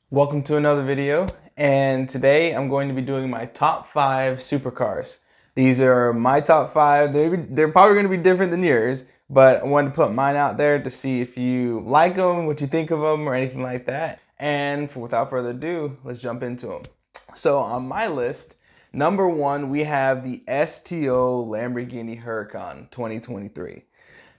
Welcome to another video, and today I'm going to be doing my top 5 supercars. These are my top 5. They're probably going to be different than yours, but I wanted to put mine out there to see if you like them, what you think of them, or anything like that. And without further ado, let's jump into them. So on my list, number 1, we have the STO Lamborghini Huracan 2023.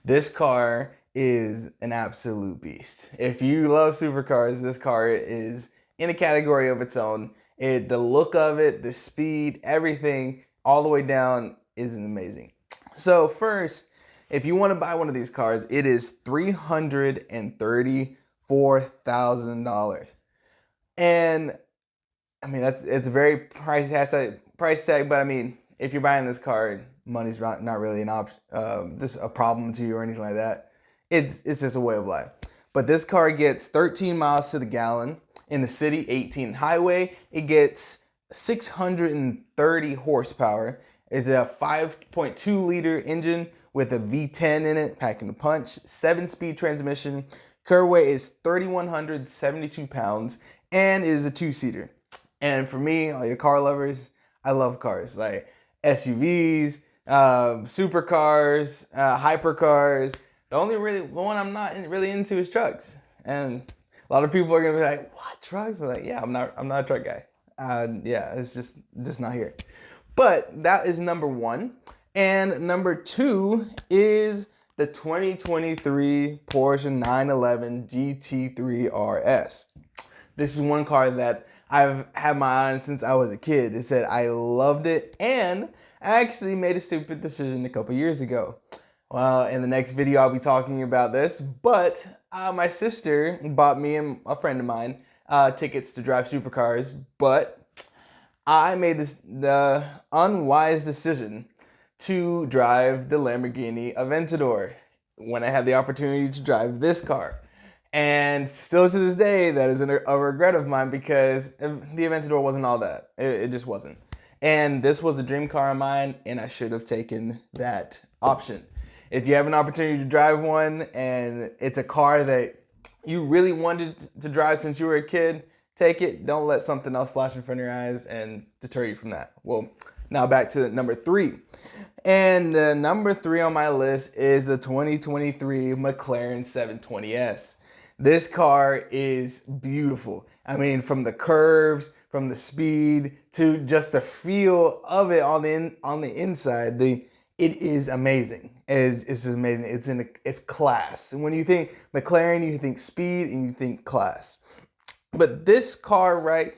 This car is an absolute beast. If you love supercars, this car is in a category of its own. The look of it, the speed, everything, all the way down is amazing. So first, if you want to buy one of these cars, it is $334,000. And I mean, it's a very price tag, but I mean, if you're buying this car, money's not really an option, just a problem to you or anything like that. It's just a way of life. But this car gets 13 miles to the gallon in the city, 18 highway. It gets 630 horsepower. It's a 5.2 liter engine with a V10 in it, packing the punch, 7-speed transmission. Curb weight is 3,172 pounds, and it is a 2-seater. And for me, all your car lovers, I love cars like SUVs, supercars, hypercars. The one I'm not really into is trucks. And a lot of people are gonna be like, "What, trucks?" I'm like, "Yeah, I'm not a truck guy. Yeah, it's just not here." But that is number 1, and number 2 is the 2023 Porsche 911 GT3 RS. This is one car that I've had my eye on since I was a kid. It said I loved it, and I actually made a stupid decision a couple years ago. Well, in the next video, I'll be talking about this, but my sister bought me and a friend of mine tickets to drive supercars, but I made the unwise decision to drive the Lamborghini Aventador when I had the opportunity to drive this car. And still to this day, that is a regret of mine because the Aventador wasn't all that. It just wasn't. And this was the dream car of mine, and I should have taken that option. If you have an opportunity to drive one and it's a car that you really wanted to drive since you were a kid, take it. Don't let something else flash in front of your eyes and deter you from that. Well, now back to number 3. And number 3 on my list is the 2023 McLaren 720S. This car is beautiful. I mean, from the curves, from the speed, to just the feel of it on the inside, it is amazing. It's amazing. It's class. And when you think McLaren, you think speed and you think class. But this car right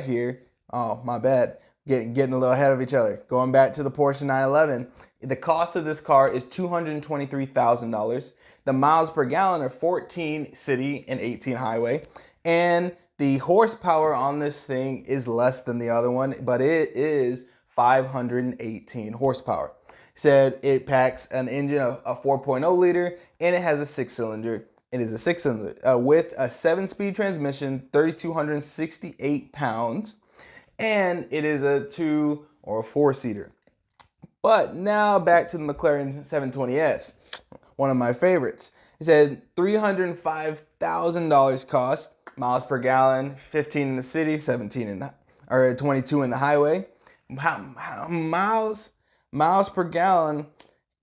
here, oh my bad, getting a little ahead of each other. Going back to the Porsche 911, the cost of this car is $223,000. The miles per gallon are 14 city and 18 highway, and the horsepower on this thing is less than the other one, but it is 518 horsepower. Said it packs an engine of a 4.0 liter, and it has a 6-cylinder. It is a 6-cylinder with a 7-speed transmission, 3,268 pounds, and it is a 2 or a 4-seater. But now back to the McLaren 720S, one of my favorites. It said $305,000 cost, miles per gallon, 15 in the city, 22 in the highway. Miles per gallon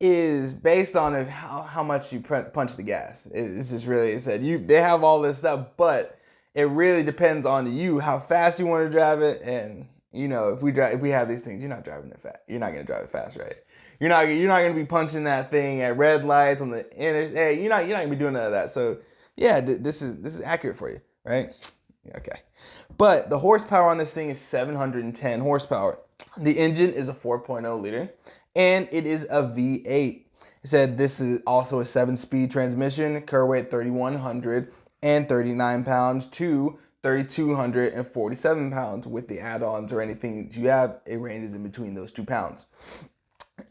is based on how much you punch the gas. It's just really, it said they have all this stuff, but it really depends on you how fast you want to drive it. And you know, if we have these things, you're not driving it fast. You're not gonna drive it fast, right? You're not gonna be punching that thing at red lights on the interstate. You're not gonna be doing none of that. So yeah, this is accurate for you, right? Okay. But the horsepower on this thing is 710 horsepower. The engine is a 4.0 liter, and it is a V8. It said this is also a 7-speed transmission, curb weight 3,139 pounds to 3,247 pounds. With the add-ons or anything you have, it ranges in between those 2 pounds.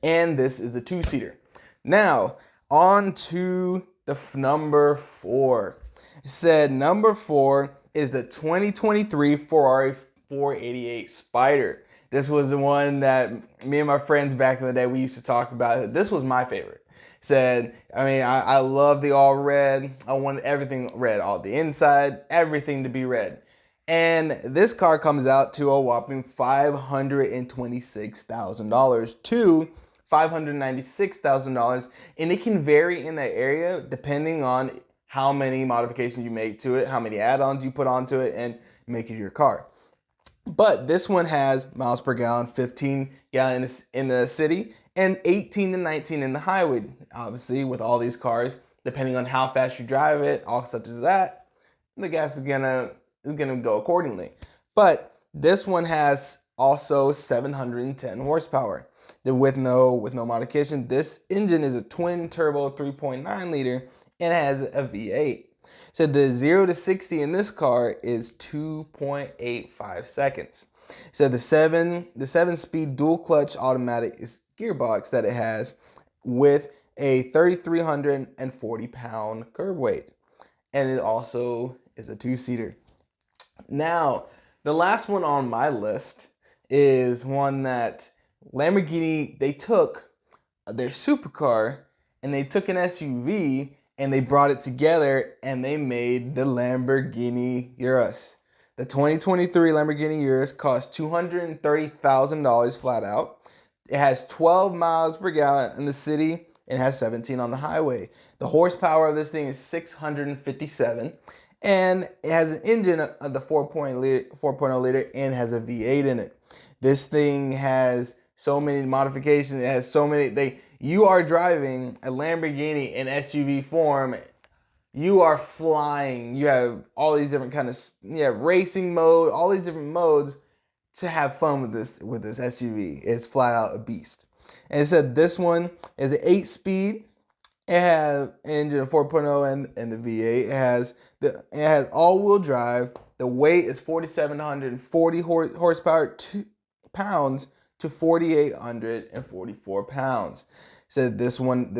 And this is the 2-seater. Now, on to the number 4. It said number 4 is the 2023 Ferrari 488 Spider. This was the one that me and my friends back in the day, we used to talk about. This was my favorite. Said, I love the all red. I wanted everything red, all the inside, everything to be red. And this car comes out to a whopping $526,000 to $596,000, and it can vary in that area depending on how many modifications you make to it, how many add-ons you put onto it, and make it your car. But this one has miles per gallon, 15 gallons in the city and 18 to 19 in the highway. Obviously, with all these cars, depending on how fast you drive it, all such as that, the gas is gonna go accordingly. But this one has also 710 horsepower. With no modification. This engine is a twin turbo 3.9 liter and has a V8. So the 0 to 60 in this car is 2.85 seconds. So the 7-speed dual clutch automatic gearbox that it has with a 3,340 pound curb weight. And it also is a 2-seater. Now, the last one on my list is one that Lamborghini, they took their supercar and they took an SUV and they brought it together and they made the Lamborghini Urus. The 2023 Lamborghini Urus costs $230,000 flat out. It has 12 miles per gallon in the city and has 17 on the highway. The horsepower of this thing is 657, and it has an engine of the 4.0 liter and has a V8 in it. This thing has so many modifications. It has so many. You are driving a Lamborghini in SUV form. You are flying. You have all these different kind of racing mode, all these different modes to have fun with this SUV. It's flat out a beast. And it said this one is an 8-speed. It has engine of 4.0 and the V8. It has all-wheel drive. The weight is 4,740 horsepower pounds to 4,844 pounds. So this one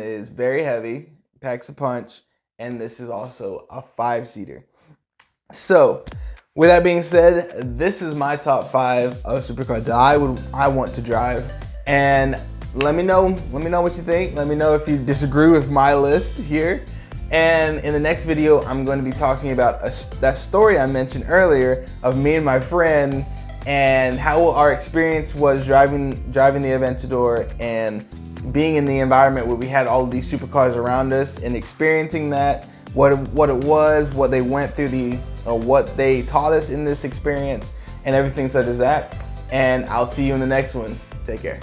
is very heavy, packs a punch, and this is also a 5-seater. So with that being said, this is my top 5 of supercars that I want to drive. And let me know what you think. Let me know if you disagree with my list here. And in the next video, I'm going to be talking about that story I mentioned earlier of me and my friend and how our experience was driving the Aventador and being in the environment where we had all of these supercars around us and experiencing that, what it was, what they went through, what they taught us in this experience, and everything such as that. And I'll see you in the next one. Take care.